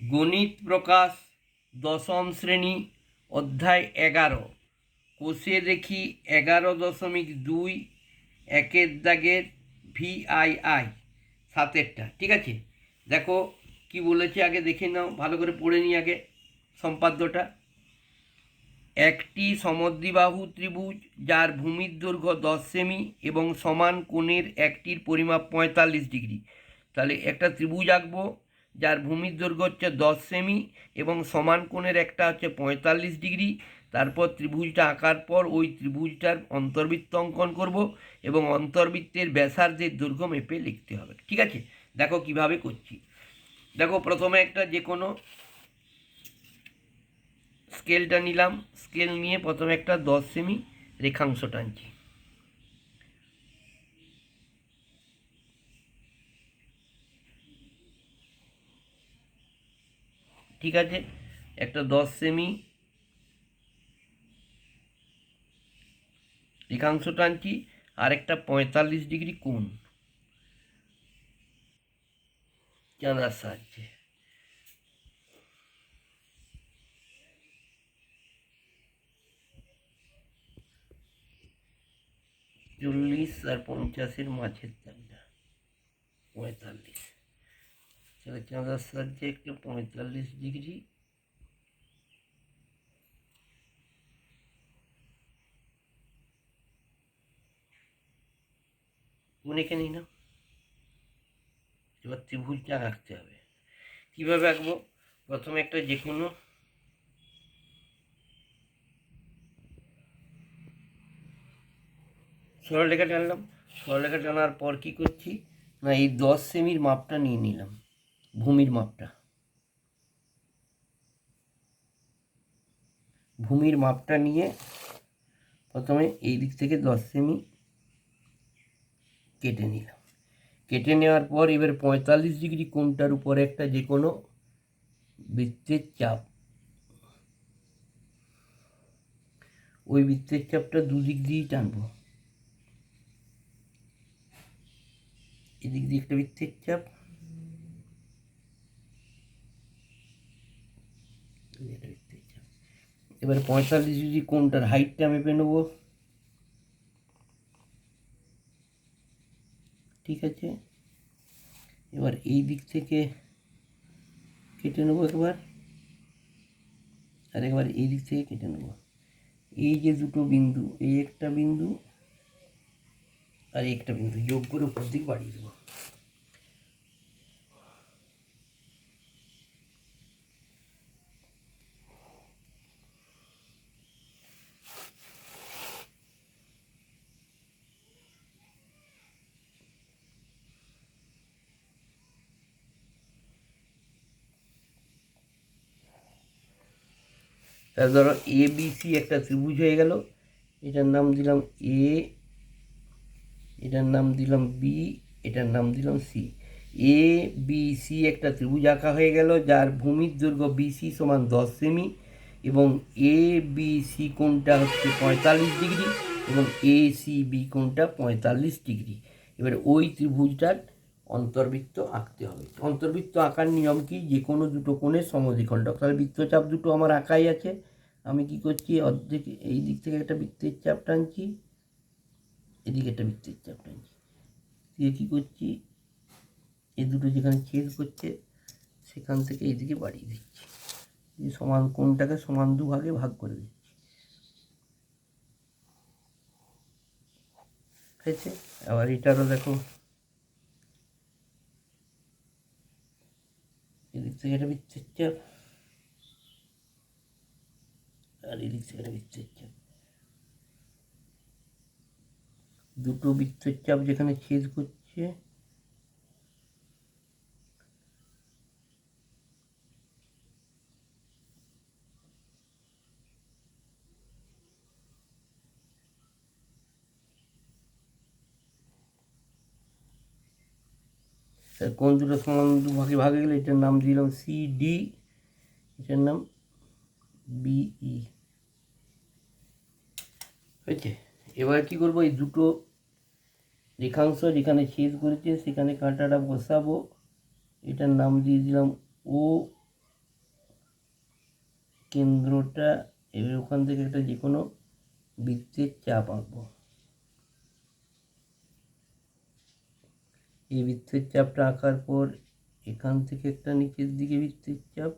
গণিত প্রকাশ দশম শ্রেণী অধ্যায় 11 কোষে দেখি 11.2 একের দাগের VII সাতেরটা। ঠিক আছে, দেখো কি বলেছে আগে দেখে নাও, ভালো করে পড়ে নিই আগে সম্পাদ্যটা। একটি সমদ্বিবাহু ত্রিভুজ যার ভূমির দৈর্ঘ্য 10 সেমি এবং সমান কোণের একটির পরিমাপ 45 ডিগ্রি। তাহলে একটা ত্রিভুজ আঁকবো যার ভূমির দৈর্ঘ্য হচ্ছে 10 সেমি এবং সমান কোণের একটা হচ্ছে 45 ডিগ্রি। তারপর ত্রিভুজটা আঁকার পর ওই ত্রিভুজটার অন্তর্বৃত্ত অঙ্কন করব এবং অন্তর্বৃত্তের ব্যাসার্ধের দৈর্ঘ্য মেপে লিখতে হবে। ঠিক আছে, দেখো কিভাবে করছি। দেখো প্রথমে একটা যে কোনো স্কেলটা নিলাম, স্কেল নিয়ে প্রথমে একটা 10 সেমি রেখাংশ টানছি। ঠিক আছে, একটা 10 সেমি রেখাংশ টানছি আর একটা 45 ডিগ্রি কোণ চাঁদার সাহায্যে। চল্লিশ আর 50-এর মাঝের দাগটা 45, তাহলে চাঁদার সাহায্যে একটা 45 ডিগ্রি কোণ এঁকে নিই না। এবার ত্রিভুজটা আঁকতে হবে। কীভাবে আঁকবো? প্রথমে একটা যে কোনো সরলরেখা টানলাম। সরলরেখা টানার পর কী করছি না, এই 10 সেমির মাপটা নিয়ে নিলাম, ভূমির মাপটা। ভূমির মাপটা নিয়ে প্রথমে এই দিক থেকে 10 সেমি কেটে নিলাম। কেটে নেওয়ার পর এবার 45 ডিগ্রি কোণটার উপরে একটা যে কোনো বৃত্তের চাপ, ওই বৃত্তের চাপটা দুদিক দিয়েই টানবো। এদিক দিয়ে একটা বৃত্তের চাপ, এবার 45 ডিগ্রি কোণটার হাইটটা মেপে নেব। ঠিক আছে, এবার এই দিক থেকে কেটে নেবো একবার, আর একবার এই দিক থেকে কেটে নেব। এই যে দুটো বিন্দু, এই একটা বিন্দু আর এই একটা বিন্দু যোগ করে উপর দিক বাড়িয়ে দেবো। তাহলে ধরো ABC একটা ত্রিভুজ হয়ে গেল। এটার নাম দিলাম A, এটার নাম দিলাম B, এটার নাম দিলাম C। ABC একটা ত্রিভুজ আঁকা হয়ে গেল যার ভূমির দৈর্ঘ্য BC সমান 10 সেমি এবং ABC কোণটা হচ্ছে 45 ডিগ্রি এবং ACB কোণটা 45 ডিগ্রি। এবার ওই ত্রিভুজটার অন্তর্বৃত্ত আঁকতে হবে। অন্তর্বৃত্ত আঁকার নিয়ম কি? যে কোনো দুটো কোণের সমদ্বিখণ্ডক। তাহলে বৃত্তচাপ দুটো আমার আঁকাই আছে। আমি কি করছি, অর্ধেক এই দিক থেকে একটা বৃত্তের চাপ টানছি, এদিকে একটা বৃত্তের চাপ টানছি, দিয়ে কী করছি, এই দুটো যেখানে ছেদ করছে সেখান থেকে এইদিকে বাড়িয়ে দিচ্ছি, দিয়ে সমান কোণটাকে সমান দুভাগে ভাগ করে দিচ্ছি। ঠিক আছে, আবার এটারও দেখো, এদিক থেকে একটা বৃত্তের চাপ আর এদিক থেকে একটা বৃত্তের চাপ, দুটো বৃত্তের চাপ যেখানে ছেদ করছে কোণ দুটো সমান দুভাগে ভাগে গেলে এটার নাম দিলাম CD, এটার নাম BE। হয়েছে, এবার কি করবো, এই দুটো রেখাংশ যেখানে ছেদ করেছে সেখানে কাঁটাটা বসাবো। এটার নাম দিয়ে দিলাম O কেন্দ্রটা, এবার ওখান থেকে একটা যে কোনো বৃত্তের চাপ আঁকবো। এই বৃত্তের চাপটা আঁকার পর এখান থেকে একটা নিচের দিকে বৃত্তের চাপ,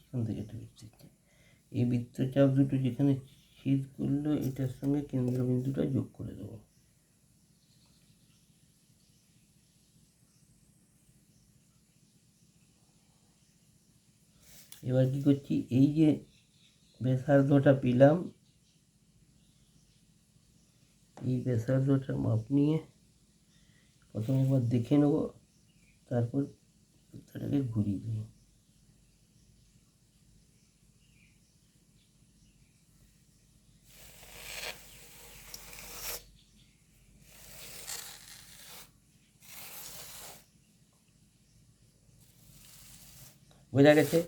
এখান থেকে একটা বৃত্তের চাপ। এই বৃত্তচাপ দুটো যেখানে ছেদ করলো এটার সঙ্গে কেন্দ্রবিন্দুটা যোগ করে দেবো। এবার কি করছি, এই যে ব্যাসার্ধটা পেলাম, এই ব্যাসার্ধটা মাপ নিয়ে প্রথমে একবার দেখে নেব, তারপর বৃত্তটাকে ঘুরিয়ে দেবো। বোঝা গেছে?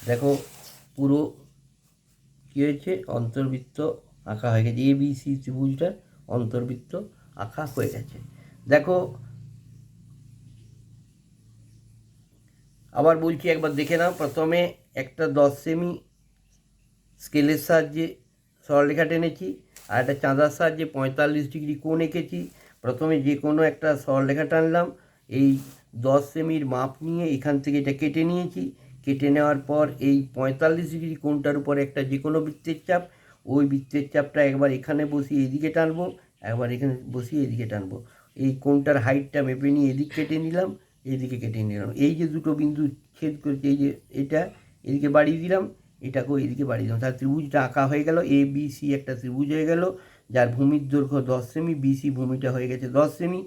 দেখো পুরো কী হয়েছে, অন্তর্বৃত্ত আঁকা হয়ে গেছে। এ বি সি ত্রিভুজটার অন্তর্বৃত্ত আঁকা হয়ে গেছে। দেখো আবার বলছি, একবার দেখে নাও। প্রথমে একটা 10 সেমি স্কেলের সাহায্যে সরলরেখা টেনেছি, আর একটা চাঁদার সাহায্যে 45 ডিগ্রি কোণ এঁকেছি। প্রথমে যে কোনো একটা সরলরেখা টানলাম, এই 10 সেমির মাপ নিয়ে এখান থেকে এটা কেটে নিয়েছি। কেটে নেওয়ার পর এই 45 ডিগ্রি কোণটার উপরে একটা যে কোনো বৃত্তের চাপ, ওই বৃত্তের চাপটা একবার এখানে বসিয়ে এদিকে টানবো, একবার এখানে বসিয়ে এদিকে টানবো। এই কোণটার হাইটটা মেপে নিয়ে এদিক কেটে নিলাম, এদিকে কেটে নিলাম। এই যে দুটো বিন্দু ছেদ করেছে, এই যে এটা এদিকে বাড়িয়ে দিলাম, এটাকেও এদিকে বাড়িয়ে দিলাম। তার ত্রিভুজটা আঁকা হয়ে গেল। এ বি সি একটা ত্রিভুজ হয়ে গেল, যার ভূমির দৈর্ঘ্য 10 সেমি, বিসি ভূমিটা হয়ে গেছে 10 সেমি,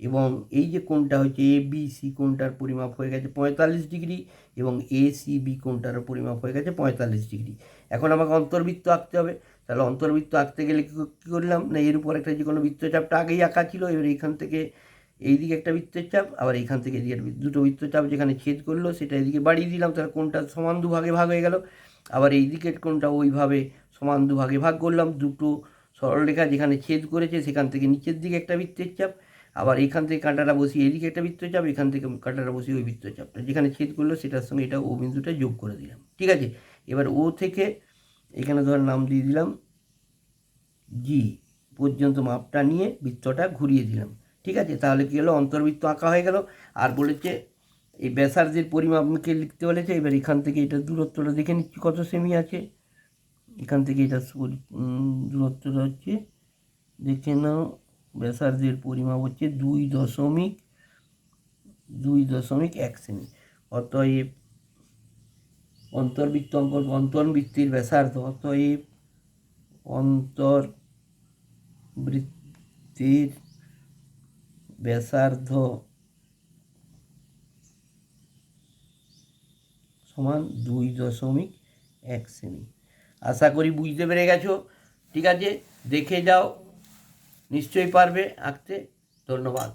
এবং এই যে কোণটা হচ্ছে এ বি সি কোণটার পরিমাপ হয়ে গেছে 45 ডিগ্রি, এবং এ সি বি কোণটারও পরিমাপ হয়ে গেছে 45 ডিগ্রি। এখন আমাকে অন্তর্বৃত্ত আঁকতে হবে। তাহলে অন্তর্বৃত্ত আঁকতে গেলে কী করলাম না, এর উপর একটা যে কোনো বৃত্তচাপটা আগেই আঁকা ছিল। এবার এইখান থেকে এইদিকে একটা বৃত্তের চাপ, আবার এইখান থেকে এদিকে দুটো বৃত্তচাপ যেখানে ছেদ করলো সেটা এদিকে বাড়িয়ে দিলাম, তাহলে কোণটা সমান দুভাগে ভাগ হয়ে গেল। আবার এই দিকের কোণটা ওইভাবে সমান দুভাগে ভাগ করলাম। দুটো সরলরেখা যেখানে ছেদ করেছে সেখান থেকে নিচের দিকে একটা বৃত্তের চাপ, আবার এখান থেকে কাঁটাটা বসিয়ে এদিকে একটা বৃত্তচাপ, এখান থেকে কাঁটাটা বসিয়ে ওই বৃত্তচাপটা যেখানে ছেদ করলো সেটার সঙ্গে এটা ও বিন্দুটা যোগ করে দিলাম। ঠিক আছে? এবার ও থেকে এখানে ধর নাম দিয়ে দিলাম জি পর্যন্ত মাপটা নিয়ে বৃত্তটা ঘুরিয়ে দিলাম। ঠিক আছে? তাহলে কী হলো, অন্তর্বৃত্ত আঁকা হয়ে গেল। আর বলেছে এই ব্যাসার্ধের পরিমাপকে লিখতে বলেছে। এবার এখান থেকে এটা দূরত্বটা দেখে নিচ্ছি কত সেমি আছে। এখান থেকে এটা দূরত্বটা হচ্ছে, দেখে নাও, ব্যাসার্ধের পরিমাপ হচ্ছে 2.1 সেমি। অতএব অন্তর্বৃত্তির ব্যাসার্ধ, অতএব অন্তর্বৃত্তির ব্যাসার্ধ সমান 2.1 সেমি। আশা করি বুঝতে পেরে গেছো। ঠিক আছে, দেখে যাও, নিশ্চয়ই পারবে আঁকতে। ধন্যবাদ।